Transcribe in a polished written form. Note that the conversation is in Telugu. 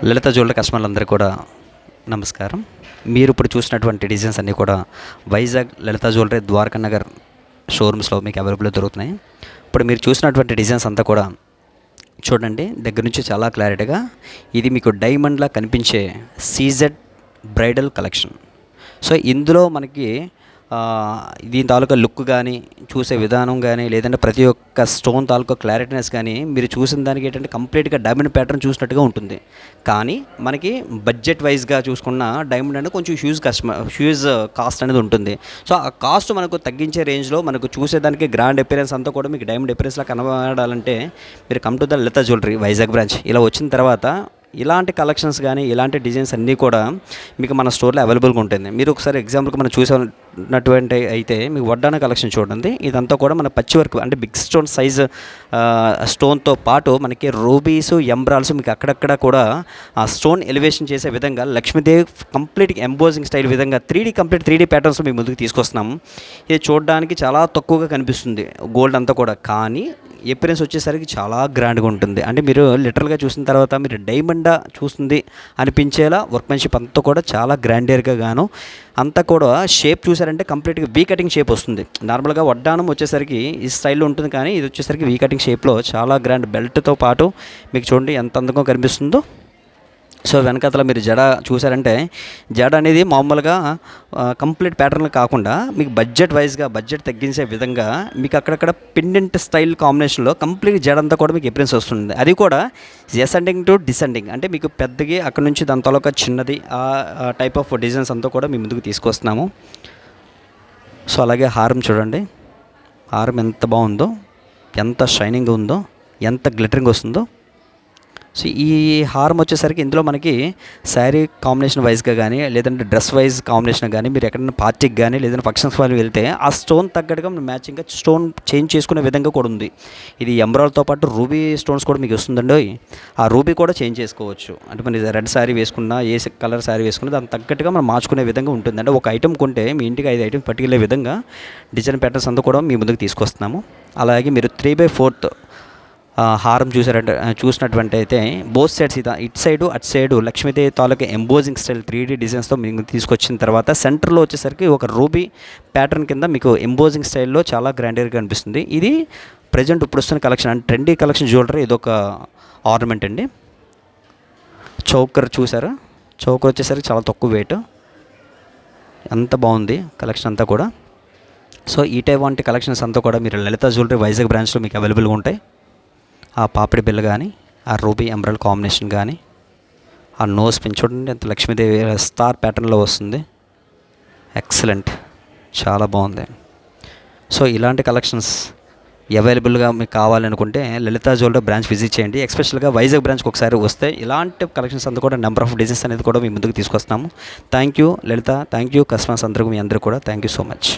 లలిత జ్యువెలరీ కస్టమర్లందరికీ కూడా నమస్కారం. మీరు ఇప్పుడు చూసినటువంటి డిజైన్స్ అన్నీ కూడా వైజాగ్ లలిత జ్యువెలరీ ద్వారకా నగర్ షోరూమ్స్లో మీకు అవైలబుల్గా దొరుకుతున్నాయి. ఇప్పుడు మీరు చూసినటువంటి డిజైన్స్ అంతా కూడా చూడండి, దగ్గర నుంచి చాలా క్లారిటీగా ఇది మీకు డైమండ్లా కనిపించే సీజెడ్ బ్రైడల్ కలెక్షన్. సో ఇందులో మనకి దీని తాలూకా లుక్ కానీ, చూసే విధానం కానీ, లేదంటే ప్రతి ఒక్క స్టోన్ తాలూకా క్లారిటీనెస్ కానీ మీరు చూసిన దానికి ఏంటంటే కంప్లీట్గా డైమండ్ ప్యాటర్న్ చూసినట్టుగా ఉంటుంది. కానీ మనకి బడ్జెట్ వైజ్గా చూసుకున్న డైమండ్ అనేది కొంచెం హ్యూజ్ కాస్ట్ అనేది ఉంటుంది. సో ఆ కాస్ట్ మనకు తగ్గించే రేంజ్లో మనకు చూసేదానికి గ్రాండ్ అపిరెన్స్ అంతా కూడా మీకు డైమండ్ అపిరెన్స్లా కనబడాలంటే మీరు come to the Lalitha jewellery Vizag branch. ఇలా వచ్చిన తర్వాత ఇలాంటి కలెక్షన్స్ కానీ, ఇలాంటి డిజైన్స్ అన్నీ కూడా మీకు మన స్టోర్లో అవైలబుల్గా ఉంటుంది. మీరు ఒకసారి ఎగ్జాంపుల్కి మనం చూసినటువంటి అయితే మీకు వడ్డాన కలెక్షన్ చూడండి. ఇదంతా కూడా మన పచ్చి వర్క్ అంటే బిగ్ స్టోన్ సైజ్ స్టోన్తో పాటు మనకి రూబీస్, ఎంబ్రాల్స్ మీకు అక్కడక్కడ కూడా ఆ స్టోన్ ఎలివేషన్ చేసే విధంగా లక్ష్మీదేవి కంప్లీట్ ఎంబోజింగ్ స్టైల్ విధంగా 3D ప్యాటర్న్స్ మీ ముందుకు తీసుకొస్తున్నాము. ఇది చూడడానికి చాలా తక్కువగా కనిపిస్తుంది గోల్డ్ అంతా కూడా, కానీ ఎపిరెన్స్ వచ్చేసరికి చాలా గ్రాండ్గా ఉంటుంది. అంటే మీరు లిటరల్గా చూసిన తర్వాత మీరు డైమండా చూస్తుంది అనిపించేలా వర్క్మెన్షిప్ అంతా కూడా చాలా గ్రాండియర్గా గాను అంతా కూడా షేప్ చూసారంటే కంప్లీట్గా వీ కటింగ్ షేప్ వస్తుంది. నార్మల్గా వడ్డానం వచ్చేసరికి ఈ స్టైల్లో ఉంటుంది, కానీ ఇది వచ్చేసరికి వీ కటింగ్ షేప్లో చాలా గ్రాండ్ బెల్ట్తో పాటు మీకు చూడండి ఎంత అందంగా కనిపిస్తుందో. సో వెనకాతల మీరు జడ చూసారంటే జడ అనేది మామూలుగా కంప్లీట్ ప్యాటర్న్ కాకుండా మీకు బడ్జెట్ వైజ్గా బడ్జెట్ తగ్గించే విధంగా మీకు అక్కడక్కడ పెండెంట్ స్టైల్ కాంబినేషన్లో కంప్లీట్ జడ అంతా కూడా మీకు ఎపిరెన్స్ వస్తుంది. అది కూడా అసెండింగ్ టు డిసెండింగ్, అంటే మీకు పెద్దగా అక్కడ నుంచి దాని తాలూకా చిన్నది ఆ టైప్ ఆఫ్ డిజైన్స్ అంతా కూడా మీ ముందుకు తీసుకొస్తున్నాము. సో అలాగే హారం చూడండి, హారం ఎంత బాగుందో, ఎంత షైనింగ్ ఉందో, ఎంత గ్లిటరింగ్ వస్తుందో. సో ఈ హారం వచ్చేసరికి ఇందులో మనకి శారీ కాంబినేషన్ వైజ్గా కానీ, లేదంటే డ్రెస్ వైజ్ కాంబినేషన్ కానీ, మీరు ఎక్కడైనా పార్టీకి కానీ లేదంటే ఫంక్షన్స్ వాళ్ళు వెళ్తే ఆ స్టోన్ తగ్గట్టుగా మ్యాచింగ్గా స్టోన్ చేంజ్ చేసుకునే విధంగా కూడా ఉంది. ఇది ఎంబ్రాయిడరీతో పాటు రూబీ స్టోన్స్ కూడా మీకు వస్తుందండి. ఆ రూబీ కూడా చేంజ్ చేసుకోవచ్చు. అంటే మన రెడ్ శారీ వేసుకున్నా, ఏ కలర్ శారీ వేసుకున్నా దానికి తగ్గట్టుగా మనం మార్చుకునే విధంగా ఉంటుంది. అంటే ఒక ఐటమ్ కొంటే మీ ఇంటికి 5 ఐటమ్స్ పట్టుకెళ్ళే విధంగా డిజైన్ ప్యాటర్న్స్ అంతా కూడా మీ ముందుకు తీసుకొస్తున్నాము. అలాగే మీరు 3/4 హారం చూసినటువంటి అయితే బోత్ సైడ్స్ ఇటు సైడు అటు సైడు లక్ష్మీదేవి తాలూకా ఎంబోజింగ్ స్టైల్ 3D డిజైన్స్తో మీకు తీసుకొచ్చిన తర్వాత సెంటర్లో వచ్చేసరికి ఒక రూబీ ప్యాటర్న్ కింద మీకు ఎంబోజింగ్ స్టైల్లో చాలా గ్రాండియర్గా అనిపిస్తుంది. ఇది ప్రజెంట్ ఇప్పుడు వస్తున్న కలెక్షన్ అంటే ట్రెండీ కలెక్షన్ జ్యువెలరీ. ఇదొక ఆర్నమెంట్ అండి. చౌకర్ చూసారా, చౌకర్ వచ్చేసరికి చాలా తక్కువ వెయిట్, అంత బాగుంది కలెక్షన్ అంతా కూడా. సో ఈ టైప్ వంటి కలెక్షన్స్ అంతా కూడా మీరు లలిత జ్యువెలరీ వైజాగ్ బ్రాంచ్లో మీకు అవైలబుల్గా ఉంటాయి. ఆ పాపిడి బిల్ల కానీ, ఆ రూబీ ఎంబ్రాయిడ్ కాంబినేషన్ కానీ, ఆ నోస్ పిన్ చూడండి ఎంత లక్ష్మీదేవి స్టార్ ప్యాటర్న్లో వస్తుంది. ఎక్సలెంట్, చాలా బాగుంది. సో ఇలాంటి కలెక్షన్స్ అవైలబుల్గా మీకు కావాలనుకుంటే లలిత జ్యువెలరీ బ్రాంచ్ విజిట్ చేయండి. ఎస్పెషల్గా వైజాగ్ బ్రాంచ్కి ఒకసారి వస్తే ఇలాంటి కలెక్షన్స్ అంతా కూడా నెంబర్ ఆఫ్ డిజైన్స్ అనేది కూడా మీ ముందుకు తీసుకొస్తాము. Thank you Lalitha, thank you customers అందరికీ, మీ అందరూ కూడా థ్యాంక్ యూ సో మచ్.